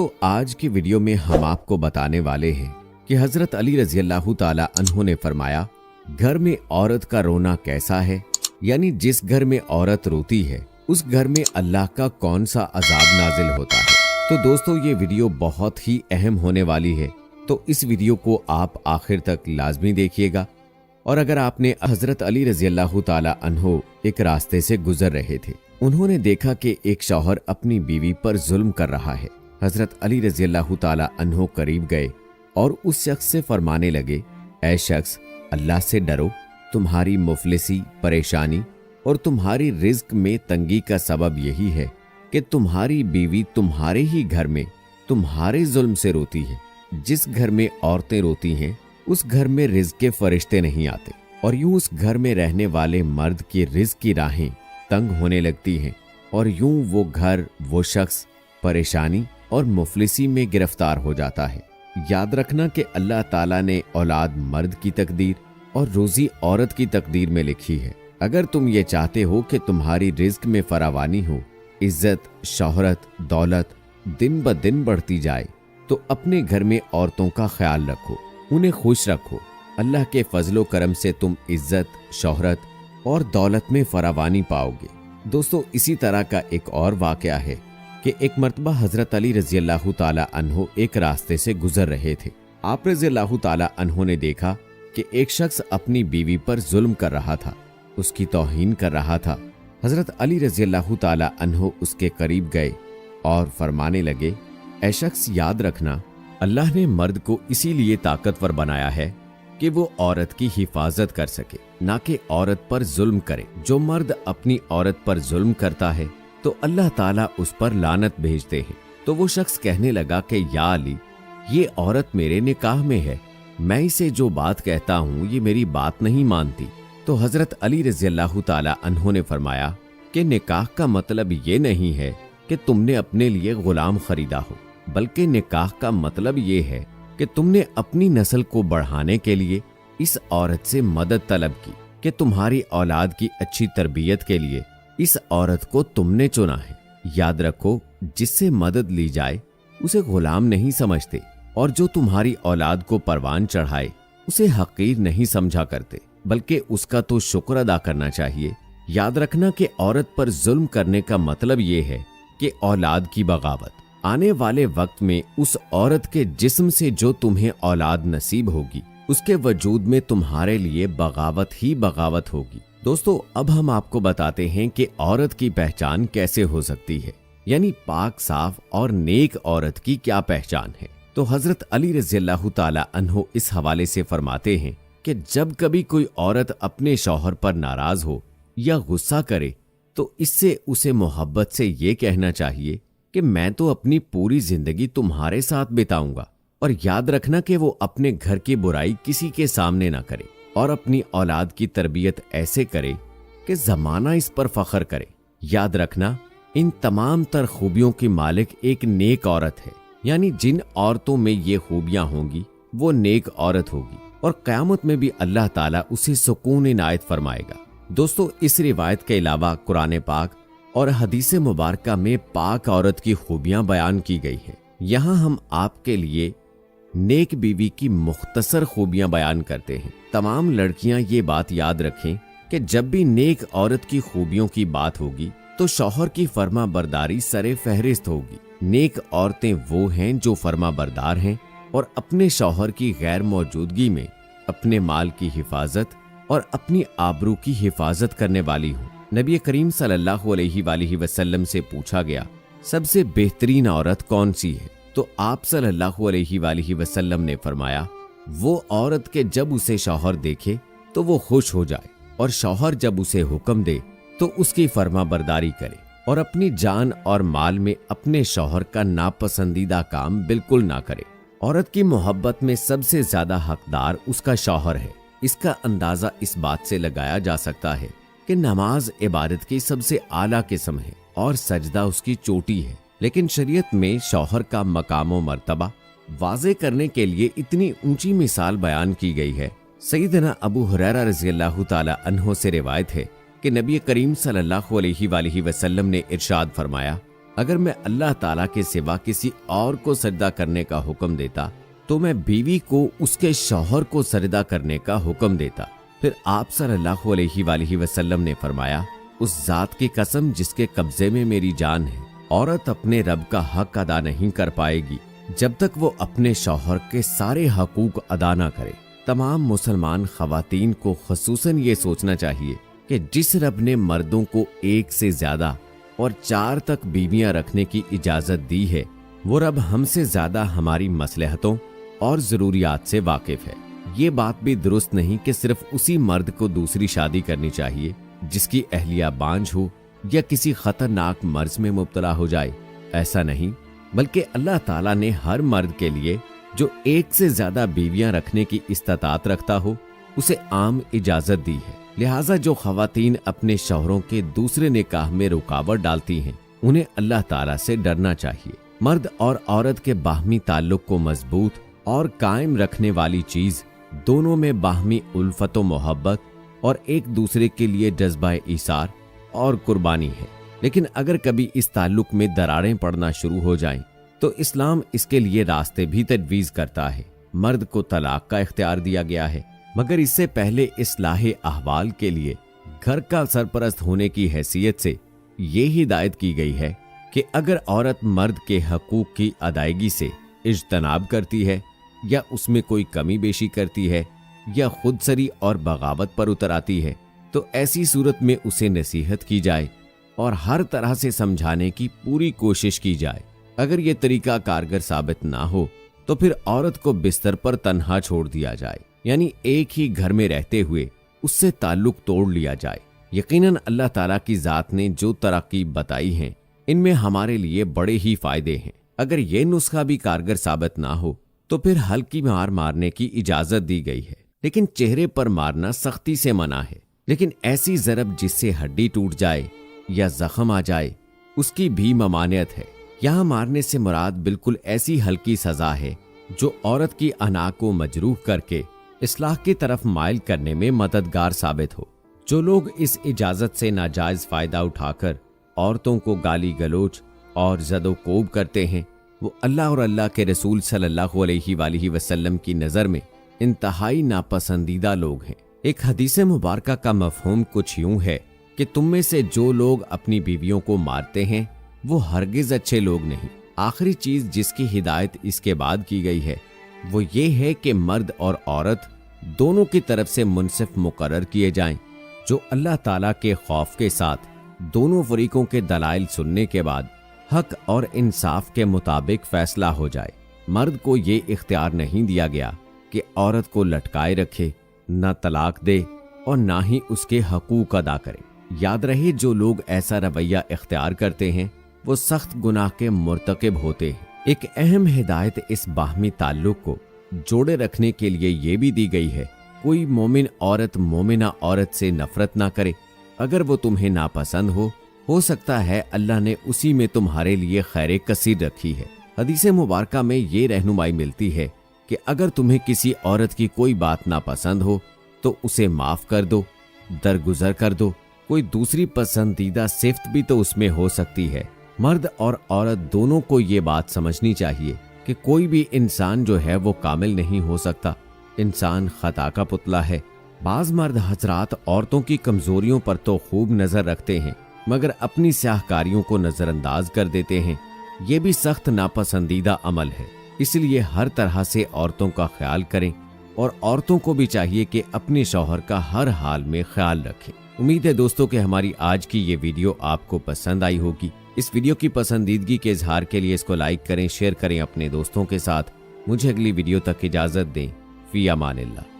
दोस्तों आज की वीडियो में हम आपको बताने वाले हैं कि हजरत अली रजी अल्लाह ताला अन्हु ने फरमाया, घर में औरत का रोना कैसा है, यानी जिस घर में औरत रोती है उस घर में अल्लाह का कौन सा अजाब नाजिल होता है। तो दोस्तों ये वीडियो बहुत ही अहम होने वाली है, तो इस वीडियो को आप आखिर तक लाजमी देखिएगा। और अगर आपने हजरत अली रजी अल्लाह ताला अन्हु एक रास्ते से गुजर रहे थे, उन्होंने देखा कि एक शौहर अपनी बीवी पर जुल्म कर रहा है। हजरत अली रजी अल्लाह ताला अन्हु करीब गए और उस शख्स से फरमाने लगे, ऐ शख्स, अल्लाह से डरो, तुम्हारी मुफलिसी, परेशानी और तुम्हारी रिज्क में तंगी का सबब यही है कि तुम्हारी बीवी तुम्हारे ही घर में तुम्हारे जुल्म से रोती है। जिस घर में औरतें रोती हैं उस घर में रिज्क के फरिश्ते नहीं आते और यूं उस घर में रहने वाले मर्द की रिज्क की राहें तंग होने लगती हैं और यूं वो घर, वो शख्स परेशानी और मुफलिसी में गिरफ्तार हो जाता है। याद रखना कि अल्लाह ताला ने औलाद मर्द की तकदीर और रोजी औरत की तकदीर में लिखी है। अगर तुम ये चाहते हो कि तुम्हारी रिज्क में फरावानी हो, इज्जत, शोहरत, दौलत दिन ब दिन बढ़ती जाए, तो अपने घर में औरतों का ख्याल रखो, उन्हें खुश रखो। अल्लाह के फजलो करम से तुम इज्जत, शोहरत और दौलत में फरावानी पाओगे। दोस्तों इसी तरह का एक और वाकया है कि एक मर्तबा हजरत अली रजी अल्लाह ताला अन्हु एक रास्ते से गुजर रहे थे। आप रजी अल्लाह ताला अन्हु ने देखा कि एक शख्स अपनी बीवी पर जुल्म कर रहा था, उसकी तौहीन कर रहा था। हजरत अली रजी अल्लाह ताला अन्हु उसके करीब गए और फरमाने लगे, ऐ शख्स, याद रखना, अल्लाह ने मर्द को इसीलिए ताकतवर बनाया है कि वो औरत की हिफाजत कर सके, ना कि औरत पर जुल्म करे। जो मर्द अपनी औरत पर जुल्म करता है तो अल्लाह ताला उस पर लानत भेजते हैं। तो वो शख्स कहने लगा कि या अली, ये औरत मेरे निकाह में है, मैं इसे जो बात कहता हूँ ये मेरी बात नहीं मानती। तो हजरत अली रजी अल्लाह ताला अन्हु ने फरमाया कि निकाह का मतलब ये नहीं है कि तुमने अपने लिए गुलाम खरीदा हो, बल्कि निकाह का मतलब ये है कि तुमने अपनी नस्ल को बढ़ाने के लिए इस औरत से मदद तलब की, कि तुम्हारी औलाद की अच्छी तरबियत के लिए इस औरत को तुमने चुना है। याद रखो, जिससे मदद ली जाए उसे गुलाम नहीं समझते, और जो तुम्हारी औलाद को परवान चढ़ाए उसे हकीर नहीं समझा करते, बल्कि उसका तो शुक्र अदा करना चाहिए। याद रखना कि औरत पर जुल्म करने का मतलब ये है कि औलाद की बगावत। आने वाले वक्त में उस औरत के जिस्म से जो तुम्हें औलाद नसीब होगी, उसके वजूद में तुम्हारे लिए बगावत ही बगावत होगी। दोस्तों अब हम आपको बताते हैं कि औरत की पहचान कैसे हो सकती है, यानी पाक, साफ और नेक औरत की क्या पहचान है। तो हजरत अली रज़ी अल्लाह ताला अन्हु इस हवाले से फरमाते हैं कि जब कभी कोई औरत अपने शौहर पर नाराज हो या गुस्सा करे तो इससे उसे मोहब्बत से ये कहना चाहिए कि मैं तो अपनी पूरी जिंदगी तुम्हारे साथ बिताऊंगा। और याद रखना कि वो अपने घर की बुराई किसी के सामने ना करे और अपनी औलाद की तरबियत ऐसे करे कि जमाना इस पर फख्र करे। याद रखना, इन तमाम तर खूबियों की मालिक एक नेक औरत है, यानी जिन औरतों में ये खूबियां होंगी वो नेक औरत होगी और क़यामत में भी अल्लाह ताला उसे सुकून इनायत फरमाएगा। दोस्तों इस रिवायत के अलावा कुरान पाक और हदीस मुबारका में पाक औरत की खूबियां बयान की गई है। यहाँ हम आपके लिए नेक बीवी की मुख्तसर खूबियां बयान करते हैं। तमाम लड़कियां ये बात याद रखें कि जब भी नेक औरत की खूबियों की बात होगी तो शौहर की फर्मा बरदारी सरे फहरिस्त होगी। नेक औरतें वो हैं जो फर्मा बरदार हैं और अपने शौहर की गैर मौजूदगी में अपने माल की हिफाजत और अपनी आबरू की हिफाजत करने वाली हों। नबी करीम सल्लल्लाहु अलैहि वसल्लम से पूछा गया, सबसे बेहतरीन औरत कौन सी है? तो आप सल्लल्लाहु अलैहि वसल्लम ने फरमाया, वो औरत के जब उसे शौहर देखे तो वो खुश हो जाए और शौहर जब उसे हुक्म दे तो उसकी फर्मा बरदारी करे और अपनी जान और माल में अपने शौहर का नापसंदीदा काम बिल्कुल ना करे। औरत की मोहब्बत में सबसे ज्यादा हकदार उसका शौहर है। इसका अंदाजा इस बात से लगाया जा सकता है कि नमाज इबादत की सबसे आला किस्म है और सजदा उसकी चोटी है, लेकिन शरीयत में शौहर का मकाम मर्तबा वाज़े करने के लिए इतनी ऊंची मिसाल बयान की गई है। सैयदना अबू हुरैरा रज़ी अल्लाह ताला अन्हु से रिवायत है कि नबी करीम सल्लल्लाहु अलैहि वसल्लम ने इरशाद फरमाया, اگر میں اللہ تعالیٰ کے سوا کسی اور کو سجدہ کرنے کا حکم دیتا تو میں بیوی کو اس کے شوہر کو سجدہ کرنے کا حکم دیتا۔ پھر آپ صلی اللہ علیہ وآلہ وسلم نے فرمایا، اس ذات کی قسم جس کے قبضے میں میری جان ہے، عورت اپنے رب کا حق ادا نہیں کر پائے گی جب تک وہ اپنے شوہر کے سارے حقوق ادا نہ کرے۔ تمام مسلمان خواتین کو خصوصاً یہ سوچنا چاہیے کہ جس رب نے مردوں کو 1 سے زیادہ اور 4 تک بیویاں رکھنے کی اجازت دی ہے، وہ رب ہم سے زیادہ ہماری مصلحتوں اور ضروریات سے واقف ہے۔ یہ بات بھی درست نہیں کہ صرف اسی مرد کو دوسری شادی کرنی چاہیے جس کی اہلیہ بانجھ ہو یا کسی خطرناک مرض میں مبتلا ہو جائے۔ ایسا نہیں، بلکہ اللہ تعالیٰ نے ہر مرد کے لیے جو 1 سے زیادہ بیویاں رکھنے کی استطاعت رکھتا ہو اسے عام اجازت دی ہے۔ لہٰذا جو خواتین اپنے شوہروں کے دوسرے نکاح میں رکاوٹ ڈالتی ہیں انہیں اللہ تعالیٰ سے ڈرنا چاہیے۔ مرد اور عورت کے باہمی تعلق کو مضبوط اور قائم رکھنے والی چیز دونوں میں باہمی الفت و محبت اور ایک دوسرے کے لیے جذبہ ایثار اور قربانی ہے۔ لیکن اگر کبھی اس تعلق میں دراڑیں پڑنا شروع ہو جائیں تو اسلام اس کے لیے راستے بھی تجویز کرتا ہے۔ مرد کو طلاق کا اختیار دیا گیا ہے، مگر اس سے پہلے اصلاح احوال کے لیے گھر کا سرپرست ہونے کی حیثیت سے یہ ہدایت کی گئی ہے کہ اگر عورت مرد کے حقوق کی ادائیگی سے اجتناب کرتی ہے یا اس میں کوئی کمی بیشی کرتی ہے یا خود سری اور بغاوت پر اتر آتی ہے تو ایسی صورت میں اسے نصیحت کی جائے اور ہر طرح سے سمجھانے کی پوری کوشش کی جائے۔ اگر یہ طریقہ کارگر ثابت نہ ہو تو پھر عورت کو بستر پر تنہا چھوڑ دیا جائے، یعنی ایک ہی گھر میں رہتے ہوئے اس سے تعلق توڑ لیا جائے۔ یقیناً اللہ تعالیٰ کی ذات نے جو تراکیب بتائی ہیں ان میں ہمارے لیے بڑے ہی فائدے ہیں۔ اگر یہ نسخہ بھی کارگر ثابت نہ ہو تو پھر ہلکی مار مارنے کی اجازت دی گئی ہے، لیکن چہرے پر مارنا سختی سے منع ہے۔ لیکن ایسی ضرب جس سے ہڈی ٹوٹ جائے یا زخم آ جائے اس کی بھی ممانعت ہے۔ یہاں مارنے سے مراد بالکل ایسی ہلکی سزا ہے جو عورت کی انا کو مجروح کر کے اصلاح کی طرف مائل کرنے میں مددگار ثابت ہو۔ جو لوگ اس اجازت سے ناجائز فائدہ اٹھا کر عورتوں کو گالی گلوچ اور زد و کوب کرتے ہیں وہ اللہ اور اللہ کے رسول صلی اللہ علیہ وآلہ وسلم کی نظر میں انتہائی ناپسندیدہ لوگ ہیں۔ ایک حدیث مبارکہ کا مفہوم کچھ یوں ہے کہ تم میں سے جو لوگ اپنی بیویوں کو مارتے ہیں وہ ہرگز اچھے لوگ نہیں۔ آخری چیز جس کی ہدایت اس کے بعد کی گئی ہے وہ یہ ہے کہ مرد اور عورت دونوں کی طرف سے منصف مقرر کیے جائیں جو اللہ تعالیٰ کے خوف کے ساتھ دونوں فریقوں کے دلائل سننے کے بعد حق اور انصاف کے مطابق فیصلہ ہو جائے۔ مرد کو یہ اختیار نہیں دیا گیا کہ عورت کو لٹکائے رکھے، نہ طلاق دے اور نہ ہی اس کے حقوق ادا کرے۔ یاد رہے جو لوگ ایسا رویہ اختیار کرتے ہیں وہ سخت گناہ کے مرتکب ہوتے ہیں۔ ایک اہم ہدایت اس باہمی تعلق کو جوڑے رکھنے کے لیے یہ بھی دی گئی ہے، کوئی مومن عورت مومنہ عورت سے نفرت نہ کرے۔ اگر وہ تمہیں ناپسند ہو سکتا ہے اللہ نے اسی میں تمہارے لیے خیر کثیر رکھی ہے۔ حدیث مبارکہ میں یہ رہنمائی ملتی ہے کہ اگر تمہیں کسی عورت کی کوئی بات ناپسند ہو تو اسے معاف کر دو، درگزر کر دو۔ کوئی دوسری پسندیدہ صفت بھی تو اس میں ہو سکتی ہے۔ مرد اور عورت دونوں کو یہ بات سمجھنی چاہیے کہ کوئی بھی انسان جو ہے وہ کامل نہیں ہو سکتا، انسان خطا کا پتلا ہے۔ بعض مرد حضرات عورتوں کی کمزوریوں پر تو خوب نظر رکھتے ہیں مگر اپنی سیاہکاریوں کو نظر انداز کر دیتے ہیں، یہ بھی سخت ناپسندیدہ عمل ہے۔ اس لیے ہر طرح سے عورتوں کا خیال کریں اور عورتوں کو بھی چاہیے کہ اپنے شوہر کا ہر حال میں خیال رکھیں۔ امید ہے دوستوں کہ ہماری آج کی یہ ویڈیو آپ کو پسند آئی ہوگی۔ اس ویڈیو کی پسندیدگی کے اظہار کے لیے اس کو لائک کریں، شیئر کریں اپنے دوستوں کے ساتھ۔ مجھے اگلی ویڈیو تک اجازت دیں۔ فی امان اللہ۔